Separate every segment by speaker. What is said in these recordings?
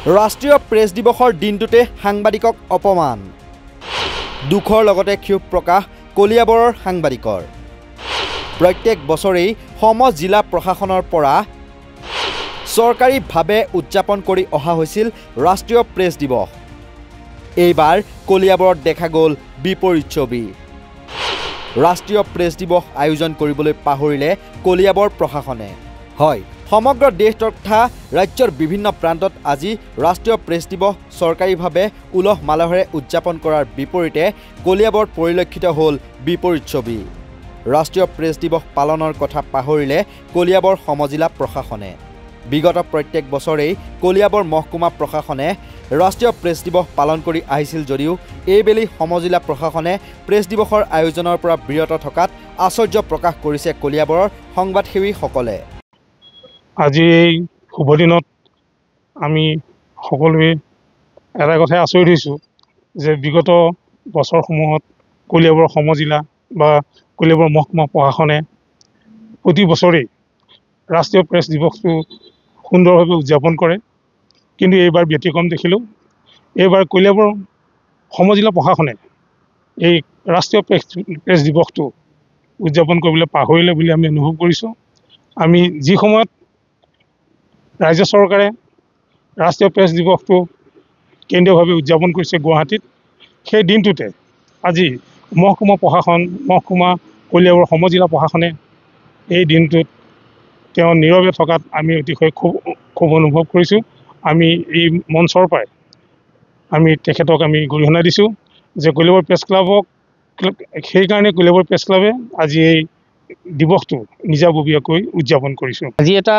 Speaker 1: ৰাষ্ট্ৰীয় প্ৰেছ দিৱসৰ দিনটোতে সাংবাদিকক অপমান দুখৰ লগতে ক্ষোভ প্ৰকাশ কলিয়াবৰৰ সাংবাদিকৰ প্ৰত্যেক বছৰেই জিলা প্ৰশাসনৰ পৰা চৰকাৰীভাৱে উদযাপন কৰি অহা হৈছিল ৰাষ্ট্ৰীয় প্ৰেছ দিৱস এইবাৰ কলিয়াবৰত দেখা গ'ল বিপৰীত ছবি ৰাষ্ট্ৰীয় প্ৰেছ দিৱস আয়োজন কৰিবলৈ পাহৰিলে কলিয়াবৰ প্ৰশাসনে হয় সমগ্ৰ দেশ তথা ৰাজ্যৰ বিভিন্ন প্ৰান্তত আজি ৰাষ্ট্ৰীয় প্ৰেছ দিৱস চৰকাৰীভাৱে উলহ মালহেৰে উদযাপন কৰাৰ বিপৰীতে কলিয়াবৰত পৰিলক্ষিত হ'ল বিপৰীত ছবি ৰাষ্ট্ৰীয় প্ৰেছ দিৱস পালনৰ কথা পাহৰিলে কলিয়াবৰ সমজিলা প্ৰশাসনে বিগত প্ৰত্যেক বছৰেই কলিয়াবৰ মহকুমা প্ৰশাসনে ৰাষ্ট্ৰীয় প্ৰেছ দিৱস পালন কৰি আহিছিল যদিও এইবেলি সমজিলা প্ৰশাসনে প্ৰেছ দিৱসৰ আয়োজনৰ পৰা বিৰত থকাত আশ্চৰ্য প্ৰকাশ কৰিছে কলিয়াবৰৰ সংবাদসেৱীসকলে
Speaker 2: আজি এই শুভ দিনত আমি সকলোৱে এটা কথাই আচৰিত হৈছোঁ যে বিগত বছৰসমূহত কলিয়াবৰ সমজিলা বা কলিয়াবৰ মহকুমা প্ৰশাসনে প্ৰতি বছৰেই ৰাষ্ট্ৰীয় প্ৰেছ দিৱসটো সুন্দৰভাৱে উদযাপন কৰে কিন্তু এইবাৰ ব্যতিক্ৰম দেখিলোঁ এইবাৰ কলিয়াবৰ সমজিলা প্ৰশাসনে এই ৰাষ্ট্ৰীয় প্ৰেছ দিৱসটো উদযাপন কৰিবলৈ পাহৰিলে বুলি আমি অনুভৱ কৰিছোঁ আমি যি সময়ত ৰাজ্য চৰকাৰে ৰাষ্ট্ৰীয় প্ৰেছ দিৱসটো কেন্দ্ৰীয়ভাৱে উদযাপন কৰিছে গুৱাহাটীত সেই দিনটোতে আজি মহকুমা প্ৰশাসন মহকুমা কলিয়াবৰ সমজিলা প্ৰশাসনে এই দিনটোত তেওঁ নীৰৱে থকাত আমি অতিশয় খুব অনুভৱ কৰিছোঁ আমি এই মঞ্চৰ পৰাই আমি তেখেতক আমি গৰিহণা দিছোঁ যে কলিয়াবৰ প্ৰেছ ক্লাবক সেইকাৰণে কলিয়াবৰ প্ৰেছ ক্লাবে আজি এই দিৱসটো নিজাববীয়াকৈ উদযাপন কৰিছোঁ
Speaker 3: আজি এটা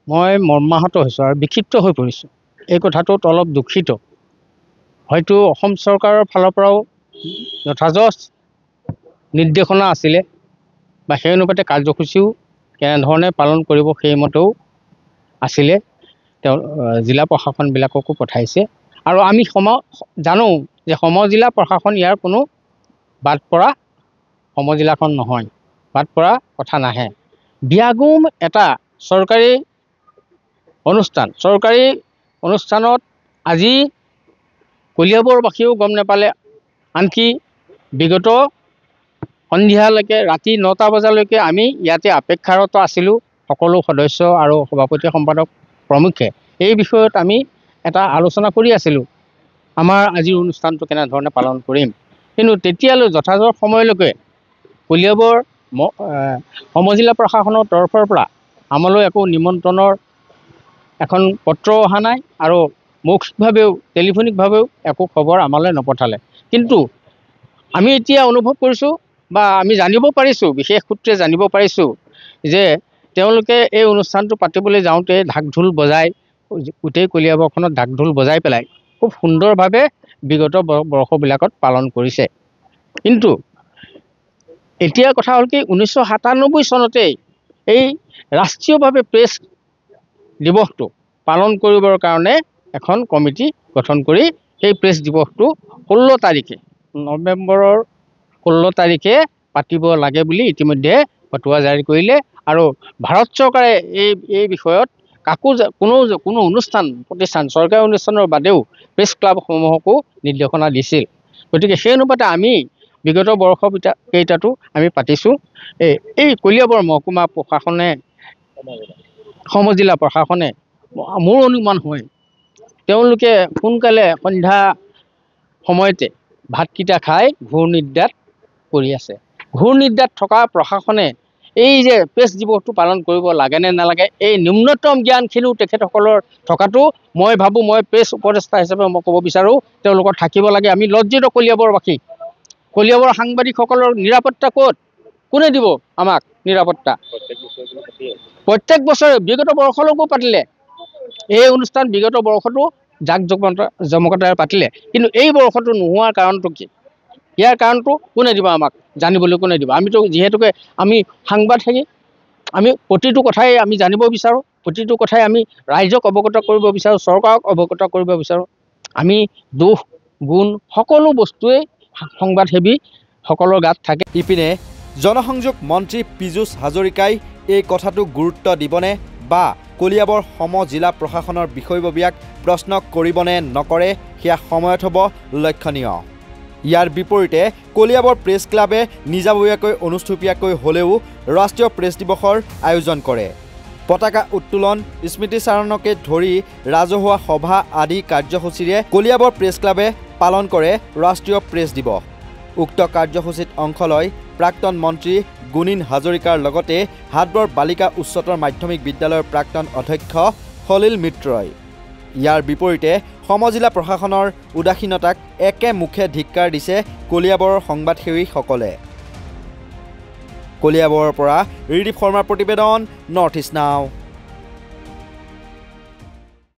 Speaker 3: মই মৰ্মাহত হৈছোঁ আৰু বিক্ষিপ্ত হৈ পৰিছোঁ এই কথাটোত অলপ দুখিত হয়তো অসম চৰকাৰৰ ফালৰ পৰাও যথাযথ নিৰ্দেশনা আছিলে বা সেই অনুপাতে কাৰ্যসূচীও কেনেধৰণে পালন কৰিব সেইমতেও আছিলে তেওঁ জিলা প্ৰশাসনবিলাককো পঠাইছে আৰু আমি জানো যে সমজিলা প্ৰশাসন ইয়াৰ কোনো বাদ পৰা সমজিলাখন নহয় বাদ পৰা কথা নাহে বিয়াগুম এটা চৰকাৰী অনুষ্ঠানত আজি কলিয়াবৰবাসীও গম নাপালে আনকি বিগত সন্ধিয়ালৈকে ৰাতি 9টা বজালৈকে আমি ইয়াতে অপেক্ষাৰত আছিলোঁ সকলো সদস্য আৰু সভাপতি সম্পাদক প্ৰমুখ্যে এই বিষয়ত আমি এটা আলোচনা কৰি আছিলোঁ আমাৰ আজিৰ অনুষ্ঠানটো কেনেধৰণে পালন কৰিম কিন্তু তেতিয়ালৈ যথাযথ সময়লৈকে কলিয়াবৰ সমজিলা প্ৰশাসনৰ তৰফৰ পৰা আমালৈ একো নিমন্ত্ৰণৰ এখন পত্ৰ অহা নাই আৰু মৌখিকভাৱেও টেলিফোনিকভাৱেও একো খবৰ আমালৈ নপঠালে কিন্তু আমি এতিয়া অনুভৱ কৰিছোঁ বা আমি জানিব পাৰিছোঁ বিশেষ সূত্ৰে জানিব পাৰিছোঁ যে তেওঁলোকে এই অনুষ্ঠানটো পাতিবলৈ যাওঁতে ঢাক ঢোল বজাই গোটেই কলিয়াবৰখনত ঢাক ঢোল বজাই পেলাই খুব সুন্দৰভাৱে বিগত বৰ্ষবিলাকত পালন কৰিছে কিন্তু এতিয়া কথা হ'ল কি 1997 চনতেই এই ৰাষ্ট্ৰীয়ভাৱে প্ৰেছ দিৱসটো পালন কৰিবৰ কাৰণে এখন কমিটি গঠন কৰি সেই প্ৰেছ দিৱসটো 16 তাৰিখে নৱেম্বৰৰ 16 তাৰিখে পাতিব লাগে বুলি ইতিমধ্যে ফটোৱা জাৰি কৰিলে আৰু ভাৰত চৰকাৰে এই বিষয়ত কাকো কোনো অনুষ্ঠান প্ৰতিষ্ঠান চৰকাৰী অনুষ্ঠানৰ বাদেও প্ৰেছ ক্লাবসমূহকো নিৰ্দেশনা দিছিল গতিকে সেই অনুপাতে আমি বিগত বৰ্ষকেইটাতো আমি পাতিছোঁ এই কলিয়াবৰ মহকুমা প্ৰশাসনে সমজিলা প্ৰশাসনে মোৰ অনুমান হয় তেওঁলোকে সোনকালে সন্ধ্যা সময়তে ভাতকেইটা খাই ঘূৰ্ণিদ্ৰাত পৰি আছে ঘূৰ্ণিদ্ৰাত থকা প্ৰশাসনে এই যে প্ৰেছ দিৱসটো পালন কৰিব লাগে নে নালাগে এই নিম্নতম জ্ঞানখিনিও তেখেতসকলৰ থকাটো মই ভাবোঁ মই প্ৰেছ উপদেষ্টা হিচাপে মই ক'ব বিচাৰোঁ তেওঁলোকৰ থাকিব লাগে আমি লজ্জিত কলিয়াবৰবাসী কলিয়াবৰ সাংবাদিকসকলৰ নিৰাপত্তা ক'ত কোনে দিব আমাক নিৰাপত্তা প্ৰত্যেক বছৰে বিগত বৰ্ষলৈকো পাতিলে এই অনুষ্ঠান বিগত বৰ্ষতো জমকতাৰে পাতিলে কিন্তু এই বৰ্ষটো নোহোৱাৰ কাৰণটো কি ইয়াৰ কাৰণটো কোনে দিব আমাক জানিবলৈ কোনে দিব আমিতো যিহেতুকে আমি সাংবাদিক আমি প্ৰতিটো কথাই আমি জানিব বিচাৰোঁ প্ৰতিটো কথাই আমি ৰাইজক অৱগত কৰিব বিচাৰোঁ চৰকাৰক অৱগত কৰিব বিচাৰোঁ আমি দোষ গুণ সকলো বস্তুৱেই সংবাদসেৱী সকলৰ গাত থাকে
Speaker 1: ইপিনে জনসংযোগ মন্ত্ৰী পীযুষ হাজৰিকাই এই কথাটো গুৰুত্ব দিবনে বা কলিয়াবৰ সম জিলা প্ৰশাসনৰ বিষয়ববীয়াক প্ৰশ্ন কৰিবনে নকৰে সেয়া সময়ত হ'ব লক্ষণীয়। ইয়াৰ বিপৰীতে কলিয়াবৰ প্ৰেছ ক্লাবে নিজাববীয়াকৈ অনুষ্ঠুপীয়াকৈ হ'লেও ৰাষ্ট্ৰীয় প্ৰেছ দিৱসৰ আয়োজন কৰে। পতাকা উত্তোলন, স্মৃতিচাৰণকে ধৰি ৰাজহুৱা সভা আদি কাৰ্যসূচীৰে কলিয়াবৰ প্ৰেছ ক্লাবে পালন কৰে ৰাষ্ট্ৰীয় প্ৰেছ দিৱস। উক্ত কাৰ্যসূচীত অংশ লয় প্ৰাক্তন মন্ত্ৰী গুণীন হাজৰিকাৰ লগতে হাটবৰ বালিকা উচ্চতৰ মাধ্যমিক বিদ্যালয়ৰ প্ৰাক্তন অধ্যক্ষ সলিল মিত্ৰই। ইয়াৰ বিপৰীতে সমজিলা প্ৰশাসনৰ উদাসীনতাক একেমুখে ধিক্কাৰ দিছে কলিয়াবৰৰ সংবাদসেৱীসকলে। কলিয়াবৰৰ পৰা ৰিদীপ শৰ্মাৰ প্ৰতিবেদন, নৰ্থ ইষ্ট নাও।